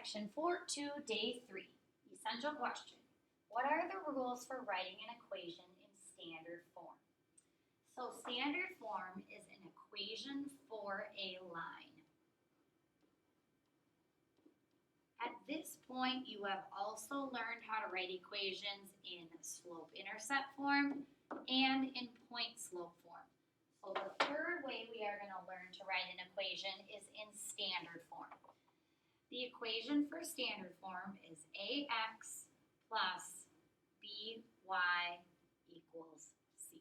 Section 4.2, Day 3. Essential question. What are the rules for writing an equation in standard form? So standard form is an equation for a line. At this point, you have also learned how to write equations in slope-intercept form and in point-slope form. So the third way we are going to learn to write an equation is in standard form. The equation for standard form is ax plus by equals c.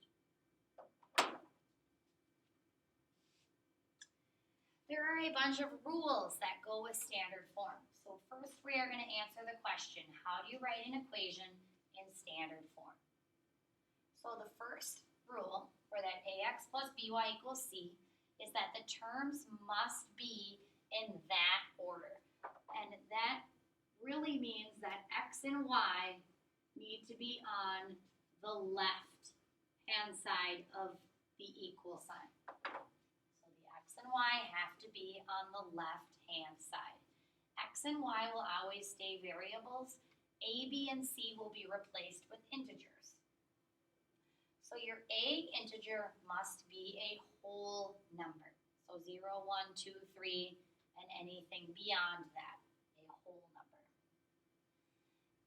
There are a bunch of rules that go with standard form. So first we are going to answer the question, how do you write an equation in standard form? So the first rule for that ax plus by equals c is that the terms must be in that order. And that really means that x and y need to be on the left hand side of the equal sign. So the x and y have to be on the left hand side. X and y will always stay variables. A, b, and c will be replaced with integers. So your a integer must be a whole number. So 0, 1, 2, 3, and anything beyond that, a whole number.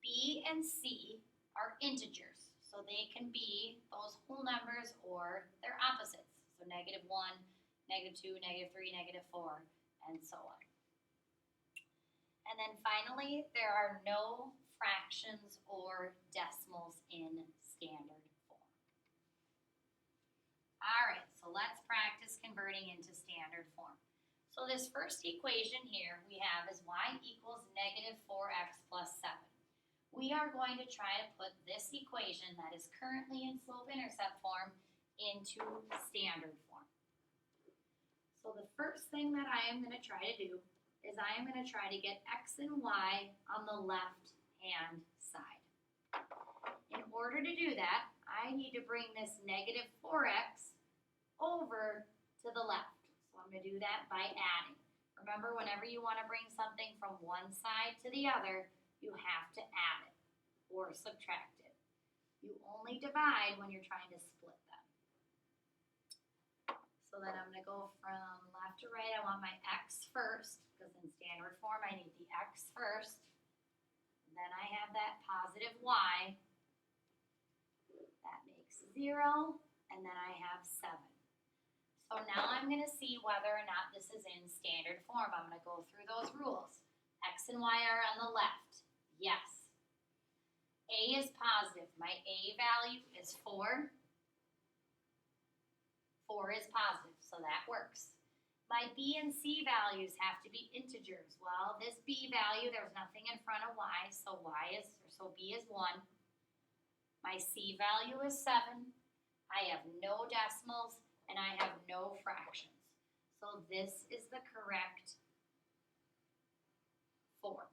B and C are integers, so they can be those whole numbers or their opposites. So -1, -2, -3, -4, and so on. And then finally, there are no fractions or decimals in standard form. All right, so let's practice converting into standard form. So this first equation here we have is y equals -4x plus 7. We are going to try to put this equation that is currently in slope-intercept form into standard form. So the first thing that I am going to try to do is I am going to try to get x and y on the left-hand side. In order to do that, I need to bring this -4x over to the left. So I'm going to do that by adding. Remember, whenever you want to bring something from one side to the other, you have to add it or subtract it. You only divide when you're trying to split them. So then I'm going to go from left to right. I want my x first, because in standard form I need the x first. And then I have that positive y. That makes 0, and then I have 7. So now I'm going to see whether or not this is in standard form. I'm going to go through those rules. X and y are on the left. Yes. A is positive. My A value is 4. 4 is positive, so that works. My B and C values have to be integers. Well, this B value, there's nothing in front of y, so B is 1. My C value is 7. I have no decimals, and I have no fractions. So this is the correct form.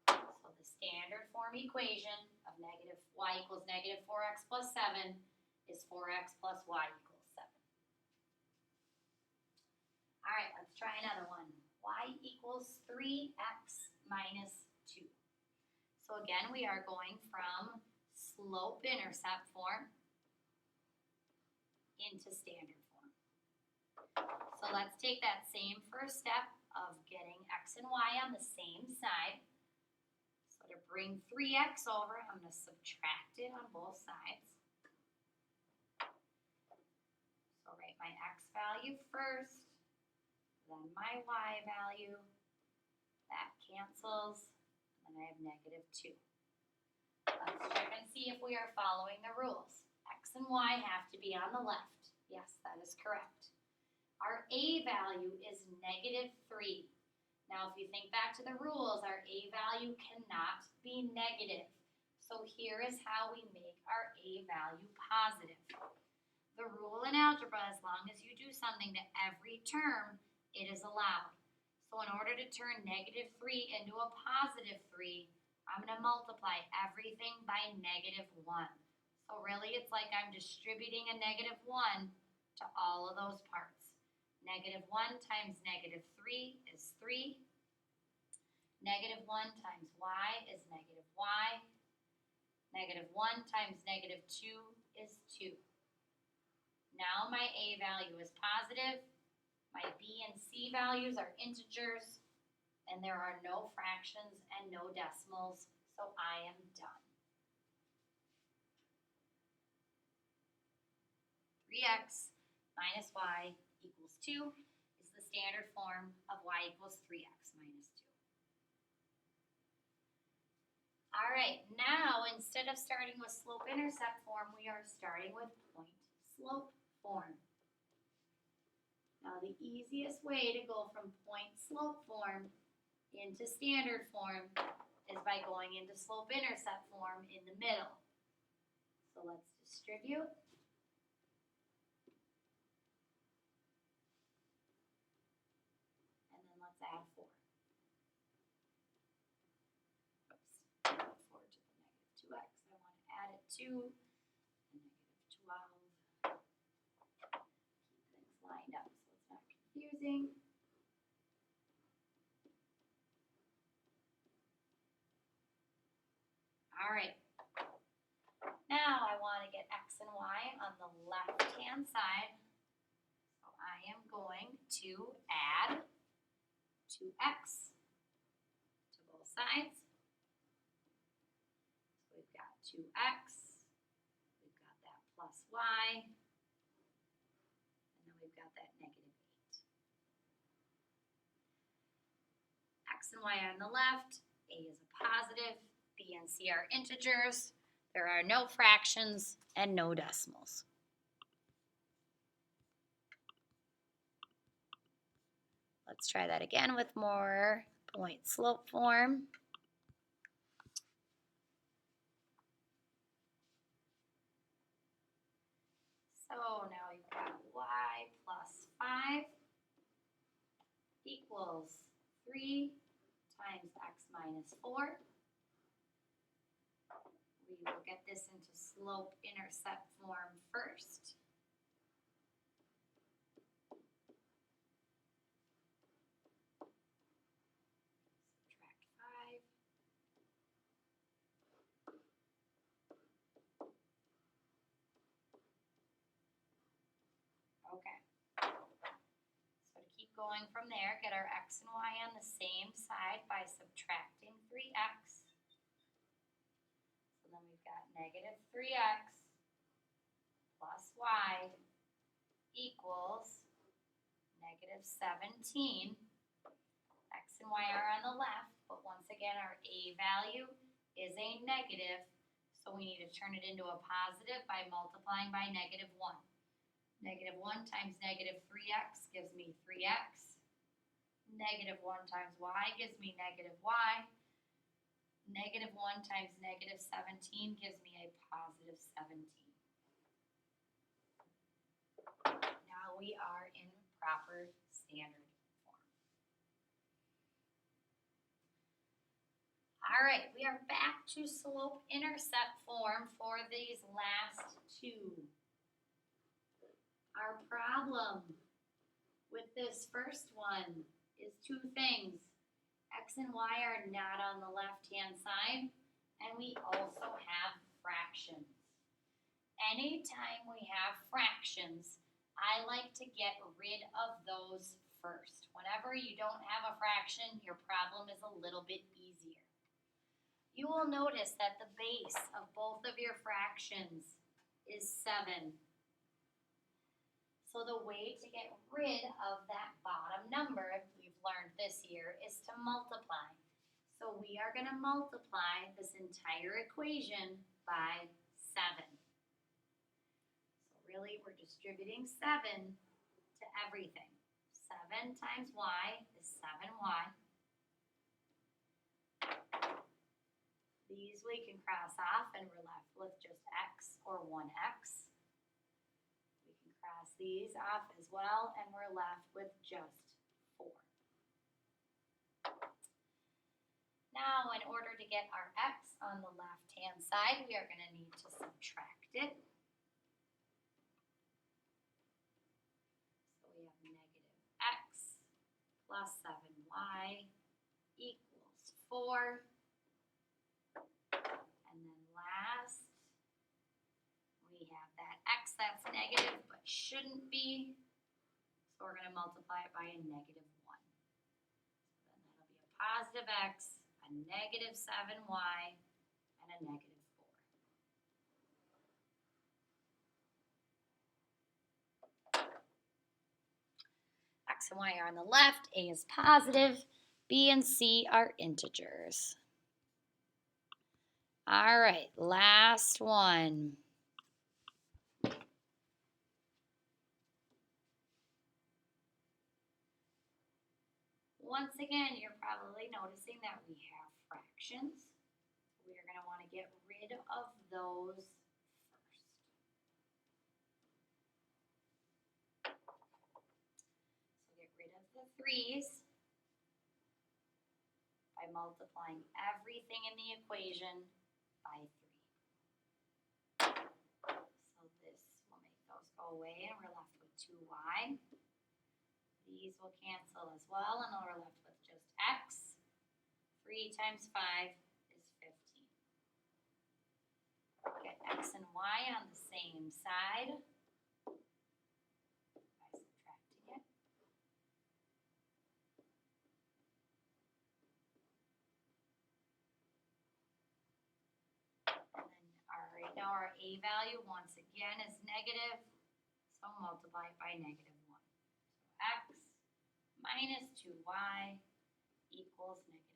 So the standard form equation of y equals -4x plus 7 is 4x plus y equals 7. All right, let's try another one. Y equals 3x minus 2. So again, we are going from slope-intercept form into standard form. So let's take that same first step of getting x and y on the same side. So to bring 3x over, I'm going to subtract it on both sides. So write my x value first, then my y value. That cancels, and then I have -2. Let's check and see if we are following the rules. X and y have to be on the left. Yes, that is correct. Our A value is -3. Now, if you think back to the rules, our A value cannot be negative. So here is how we make our A value positive. The rule in algebra, as long as you do something to every term, it is allowed. So in order to turn -3 into a +3, I'm going to multiply everything by -1. So really, it's like I'm distributing a -1 to all of those parts. -1 times -3 is 3. Negative 1 times y is negative y. Negative 1 times negative 2 is 2. Now my a value is positive. My b and c values are integers. And there are no fractions and no decimals, so I am done. 3x minus y equals 2 is the standard form of y equals 3x minus 2. All right, now instead of starting with slope-intercept form, we are starting with point-slope form. Now the easiest way to go from point-slope form into standard form is by going into slope-intercept form in the middle. So let's distribute. And then let's add 4. Oops, 4 to the negative 2x. I want to add it to the negative 12. Keep things lined up so it's not confusing. All right, now I want to get x and y on the left-hand side. So I am going to add 2x to both sides. So we've got 2x, we've got that plus y, and then we've got that negative 8. X and y on the left, a is a positive, b and c are integers. There are no fractions and no decimals. Let's try that again with more point-slope form. So now we've got y plus 5 equals 3 times x minus 4. We will get this into slope-intercept form first. Subtract 5. Okay. So to keep going from there, get our x and y on the same side by subtracting 3x. So then we've got negative 3x plus y equals negative 17. X and y are on the left, but once again our a value is a negative, so we need to turn it into a positive by multiplying by negative 1. Negative 1 times negative 3x gives me 3x. Negative 1 times y gives me negative y. Negative 1 times negative 17 gives me a positive 17. Now we are in proper standard form. All right, we are back to slope-intercept form for these last two. Our problem with this first one is two things. X and y are not on the left-hand side, and we also have fractions. Anytime we have fractions, I like to get rid of those first. Whenever you don't have a fraction, your problem is a little bit easier. You will notice that the base of both of your fractions is 7. So the way to get rid of that bottom number, we've learned this year, is to multiply. So we are going to multiply this entire equation by 7. So really we're distributing 7 to everything. 7 times y is 7y. These we can cross off and we're left with just x or 1x. Cross these off as well, and we're left with just 4. Now, in order to get our x on the left-hand side, we are going to need to subtract it. So we have negative x plus 7y equals 4. And then last, we have that x that's negative but shouldn't be. So we're going to multiply it by a negative 1. So then that'll be a positive x, a negative 7y, and a negative 4. X and y are on the left, a is positive, b and c are integers. All right, last one. Once again, you're probably noticing that we have fractions. We're going to want to get rid of those first. So get rid of the 3's by multiplying everything in the equation by 3. So this will make those go away and we're left with 2y. These will cancel as well, and we're left with just x. 3 times 5 is 15. Get x and y on the same side by subtracting it. And then now our a value, once again, is negative, so multiply it by negative 1. So x minus 2y equals negative